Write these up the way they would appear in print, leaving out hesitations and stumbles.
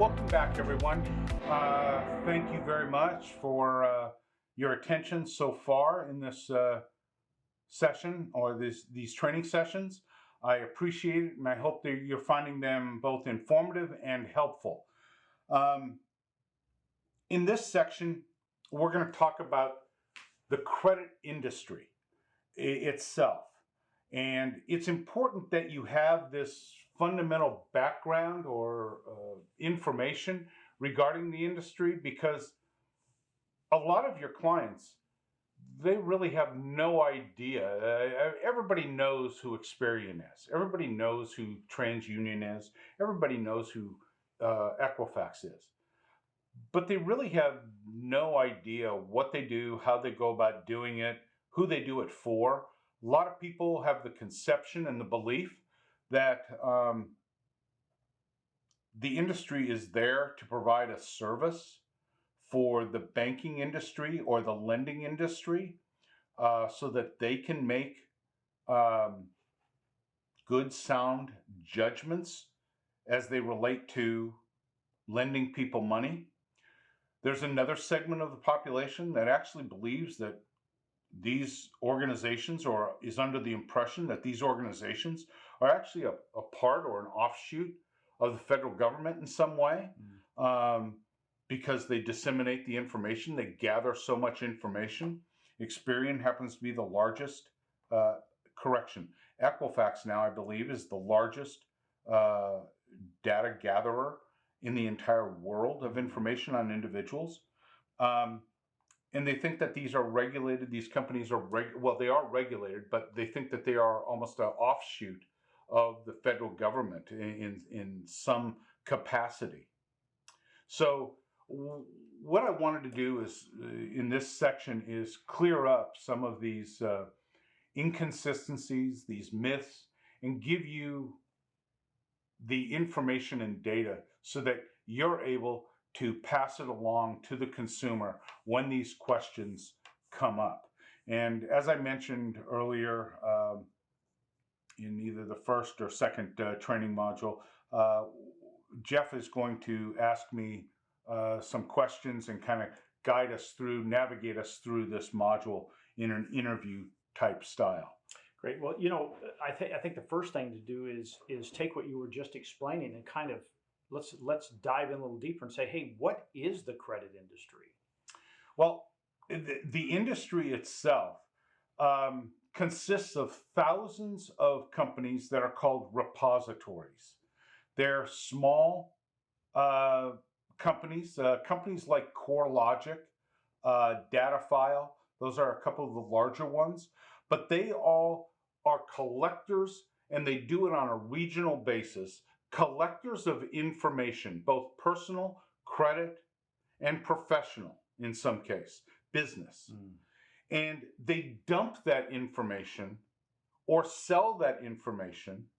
Welcome back, everyone. Thank you very much for your attention so far in this session or these training sessions. I appreciate it, and I hope that you're finding them both informative and helpful. In this section, we're going to talk about the credit industry itself. And it's important that you have this fundamental background or information regarding the industry, because a lot of your clients, they really have no idea. Everybody knows who Experian is. Everybody knows who TransUnion is. Everybody knows who Equifax is. But they really have no idea what they do, how they go about doing it, who they do it for. A lot of people have the conception and the belief that the industry is there to provide a service for the banking industry or the lending industry so that they can make good, sound judgments as they relate to lending people money. There's another segment of the population that actually believes that these organizations, or is under the impression that these organizations are actually a part or an offshoot of the federal government in some way, because they disseminate the information, they gather so much information. Experian happens to be the largest, Equifax now, I believe, is the largest data gatherer in the entire world of information on individuals. And they think that these are regulated, these companies are, they are regulated, but they think that they are almost an offshoot of the federal government in some capacity. So what I wanted to do is, in this section, is clear up some of these inconsistencies, these myths, and give you the information and data so that you're able to pass it along to the consumer when these questions come up. And as I mentioned earlier, in either the first or second training module, Jeff is going to ask me some questions and kind of guide us through, navigate us through this module in an interview type style. Great. Well, I think the first thing to do is take what you were just explaining and kind of let's dive in a little deeper and say, hey, what is the credit industry? Well, the industry itself consists of thousands of companies that are called repositories. They're small companies like CoreLogic, DataFile. Those are a couple of the larger ones, but they all are collectors, and they do it on a regional basis. Collectors of information, both personal, credit, and professional, in some case, business. And they dump that information or sell that information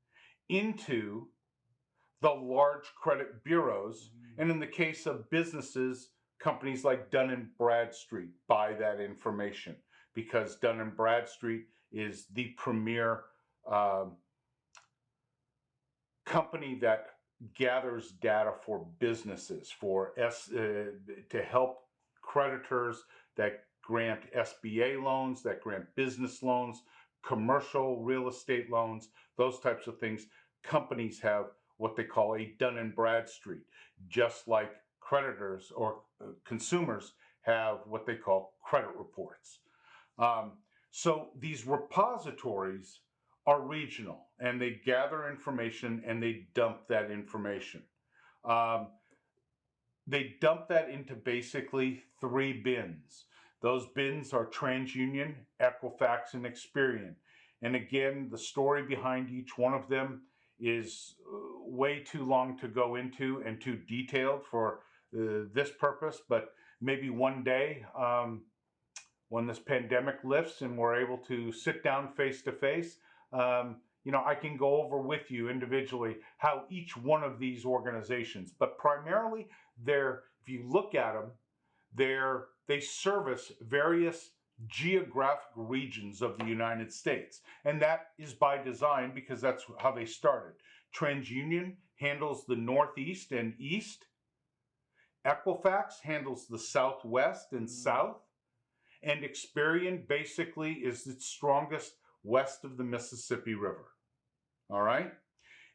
into the large credit bureaus. And in the case of businesses, companies like Dun & Bradstreet buy that information because Dun & Bradstreet is the premier company that gathers data for businesses, to help creditors that grant SBA loans, that grant business loans, commercial real estate loans, those types of things. Companies have what they call a Dun & Bradstreet, just like creditors or consumers have what they call credit reports. So these repositories are regional, and they gather information and they dump that information. They dump that into basically 3 bins. Those bins are TransUnion, Equifax, and Experian. And again, the story behind each one of them is way too long to go into and too detailed for this purpose, but maybe one day, when this pandemic lifts and we're able to sit down face to face, I can go over with you individually how each one of these organizations, but primarily if you look at them, they service various geographic regions of the United States. And that is by design, because that's how they started. TransUnion handles the Northeast and East. Equifax handles the Southwest and South, and Experian basically is its strongest west of the Mississippi River. All right?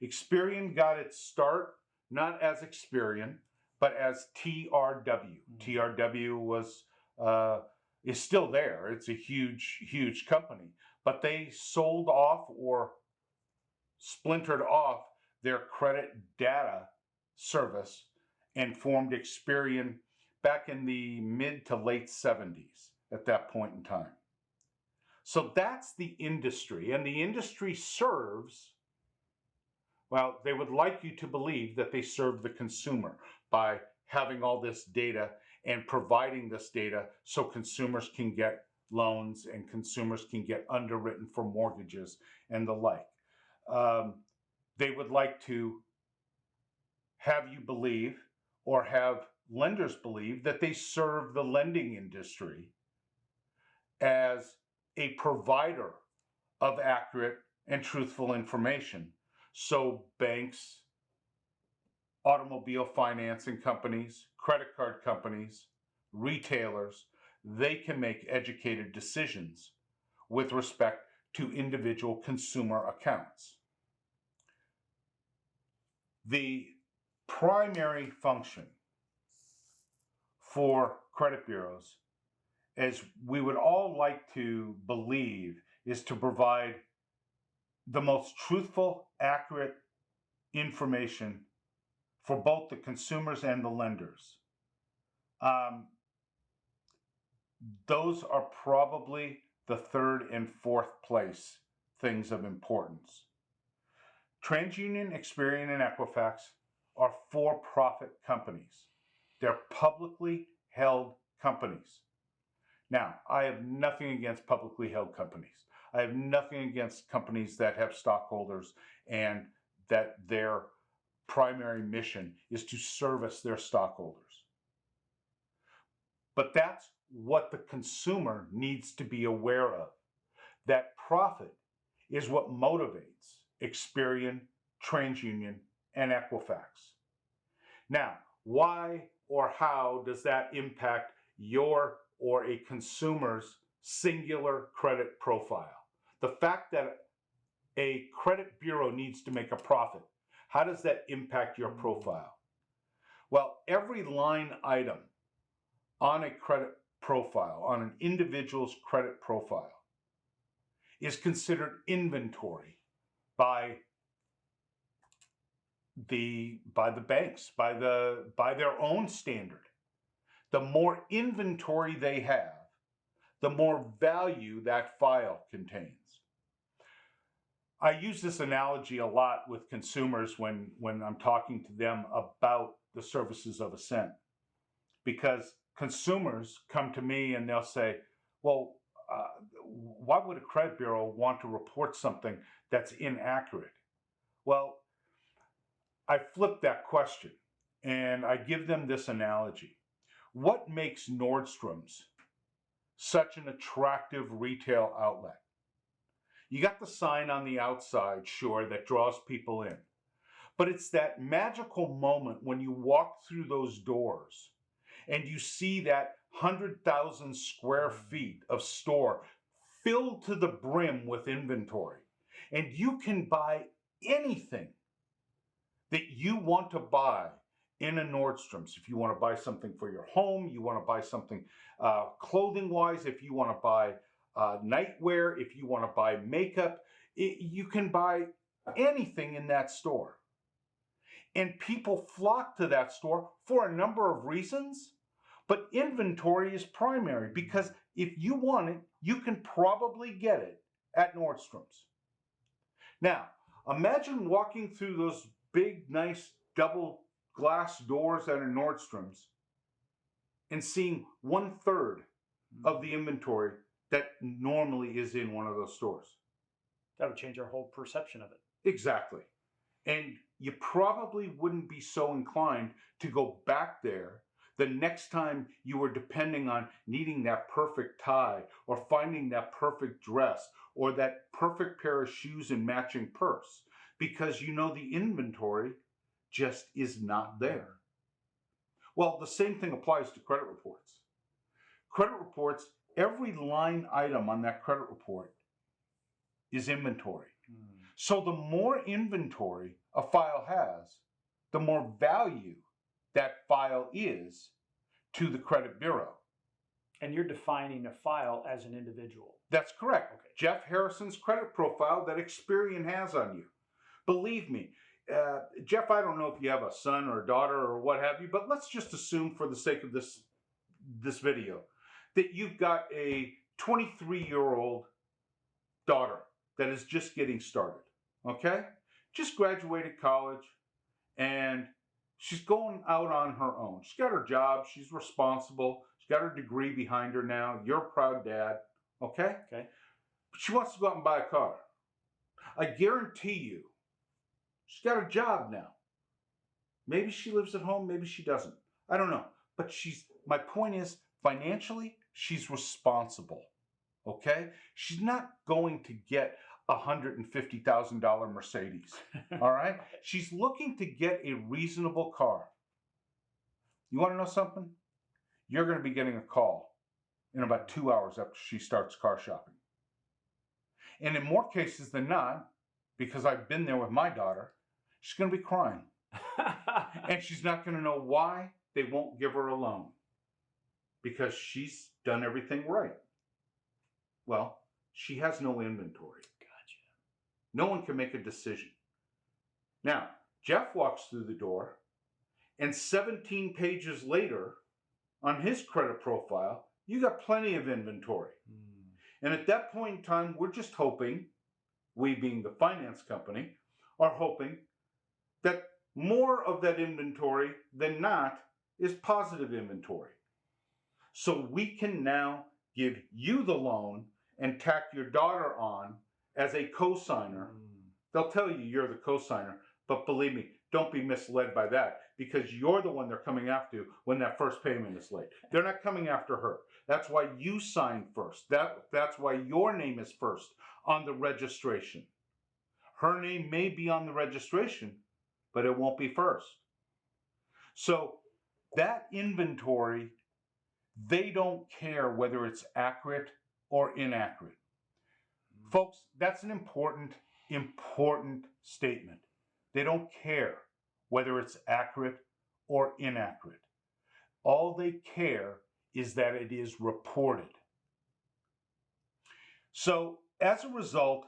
Experian got its start not as Experian, but as TRW. TRW was is still there. It's a huge company, but they sold off or splintered off their credit data service and formed Experian back in the mid to late 70s at that point in time. So that's the industry, and the industry serves, well, they would like you to believe that they serve the consumer by having all this data and providing this data so consumers can get loans and consumers can get underwritten for mortgages and the like. They would like to have you believe or have lenders believe that they serve the lending industry as a provider of accurate and truthful information. So banks, automobile financing companies, credit card companies, retailers, they can make educated decisions with respect to individual consumer accounts. The primary function for credit bureaus, as we would all like to believe, is to provide the most truthful, accurate information for both the consumers and the lenders. Those are probably the third and fourth place things of importance. TransUnion, Experian, and Equifax are for-profit companies. They're publicly held companies. Now, I have nothing against publicly held companies. I have nothing against companies that have stockholders and that their primary mission is to service their stockholders. But that's what the consumer needs to be aware of. That profit is what motivates Experian, TransUnion, and Equifax. Now, why or how does that impact your or a consumer's singular credit profile? The fact that a credit bureau needs to make a profit, how does that impact your profile? Well, every line item on a credit profile, on an individual's credit profile, is considered inventory by the banks, by their own standard. The more inventory they have, the more value that file contains. I use this analogy a lot with consumers when I'm talking to them about the services of Ascent, because consumers come to me and they'll say, well, why would a credit bureau want to report something that's inaccurate? Well, I flip that question and I give them this analogy. What makes Nordstrom's such an attractive retail outlet? You got the sign on the outside, sure, that draws people in. But it's that magical moment when you walk through those doors and you see that 100,000 square feet of store filled to the brim with inventory. And you can buy anything that you want to buy in a Nordstrom's. If you want to buy something for your home, you want to buy something clothing-wise, if you want to buy nightwear, if you want to buy makeup, you can buy anything in that store. And people flock to that store for a number of reasons, but inventory is primary because if you want it, you can probably get it at Nordstrom's. Now, imagine walking through those big, nice double glass doors at a Nordstrom's and seeing 1/3 of the inventory that normally is in one of those stores. That would change our whole perception of it. Exactly. And you probably wouldn't be so inclined to go back there the next time you were depending on needing that perfect tie or finding that perfect dress or that perfect pair of shoes and matching purse, because you know the inventory just is not there. Well, the same thing applies to credit reports. Credit reports, every line item on that credit report is inventory. So the more inventory a file has, the more value that file is to the credit bureau. And you're defining a file as an individual. That's correct. Okay. Jeff Harrison's credit profile that Experian has on you. Believe me, Jeff, I don't know if you have a son or a daughter or what have you, but let's just assume for the sake of this video that you've got a 23-year-old daughter that is just getting started, okay? Just graduated college, and she's going out on her own. She's got her job, she's responsible, she's got her degree behind her now, you're a proud dad, okay? Okay. But she wants to go out and buy a car. I guarantee you, she's got a job now. Maybe she lives at home, maybe she doesn't. I don't know. But my point is, financially, she's responsible, okay? She's not going to get a $150,000 Mercedes, all right? She's looking to get a reasonable car. You want to know something? You're going to be getting a call in about 2 hours after she starts car shopping. And in more cases than not, because I've been there with my daughter, she's going to be crying. And she's not going to know why they won't give her a loan. Because she's done everything right. Well, she has no inventory. Gotcha. No one can make a decision. Now, Jeff walks through the door, and 17 pages later, on his credit profile, you got plenty of inventory. And at that point in time, we're just hoping, we being the finance company, are hoping that more of that inventory than not is positive inventory. So we can now give you the loan and tack your daughter on as a co-signer. They'll tell you you're the co-signer, but believe me, don't be misled by that, because you're the one they're coming after when that first payment is late. They're not coming after her. That's why you sign first. That's why your name is first on the registration. Her name may be on the registration, but it won't be first. So that inventory, they don't care whether it's accurate or inaccurate. Folks, that's an important statement. They don't care whether it's accurate or inaccurate. All they care is that it is reported. So as a result,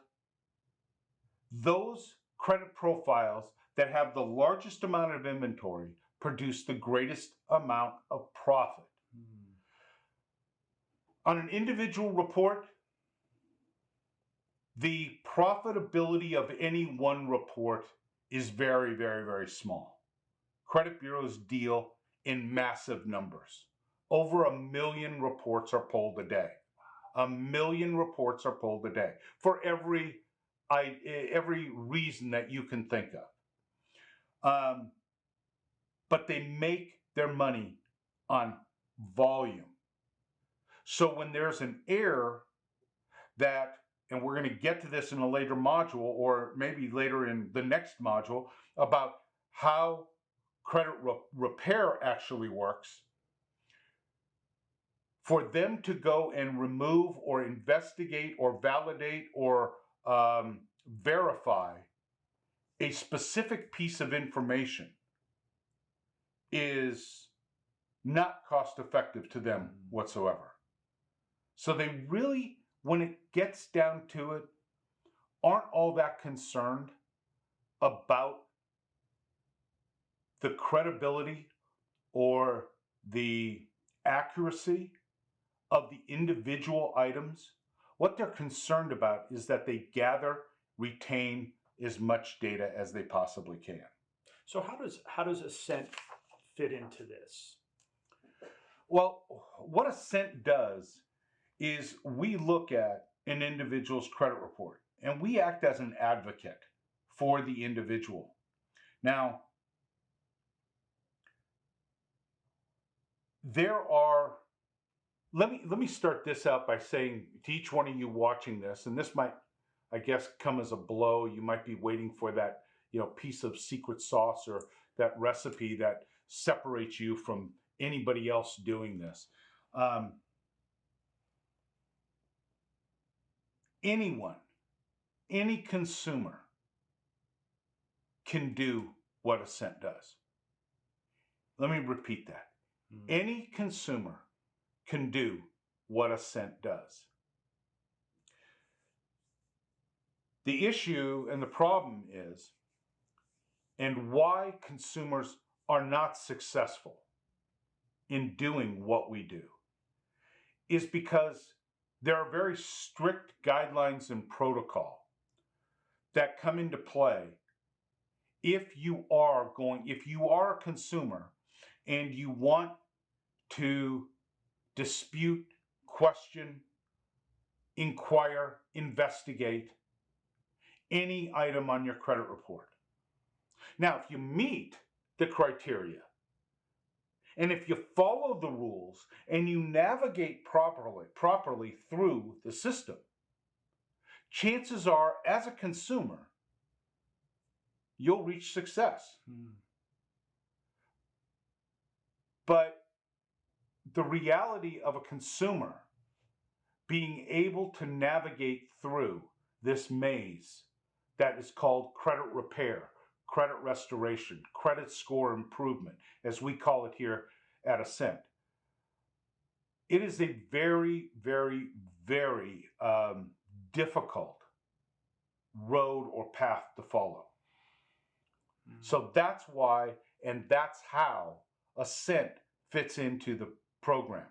those credit profiles that have the largest amount of inventory produce the greatest amount of profit. On an individual report, the profitability of any one report is very, very, very small. Credit bureaus deal in massive numbers. Over 1 million reports are pulled a day. 1 million reports are pulled a day for every reason that you can think of. But they make their money on volume. So when there's an error that, and we're going to get to this in a later module, or maybe later in the next module, about how credit repair actually works, for them to go and remove or investigate or validate or verify a specific piece of information is not cost effective to them whatsoever. So they really, when it gets down to it, aren't all that concerned about the credibility or the accuracy of the individual items. What they're concerned about is that they gather, retain as much data as they possibly can. So how does Ascent fit into this? Well, what Ascent does is we look at an individual's credit report and we act as an advocate for the individual. Now, let me start this out by saying to each one of you watching this, and this might, I guess, come as a blow. You might be waiting for that, piece of secret sauce or that recipe that separates you from anybody else doing this. Anyone, any consumer can do what Ascent does. Let me repeat that. Any consumer can do what Ascent does. The issue and the problem is, and why consumers are not successful in doing what we do, is because there are very strict guidelines and protocol that come into play if you are a consumer and you want to dispute, question, inquire, investigate any item on your credit report. Now, if you meet the criteria, and if you follow the rules and you navigate properly through the system, chances are, as a consumer, you'll reach success. But the reality of a consumer being able to navigate through this maze that is called credit repair, credit restoration, credit score improvement, as we call it here at Ascent. It is a very, very, very difficult road or path to follow. So that's why, and that's how Ascent fits into the program.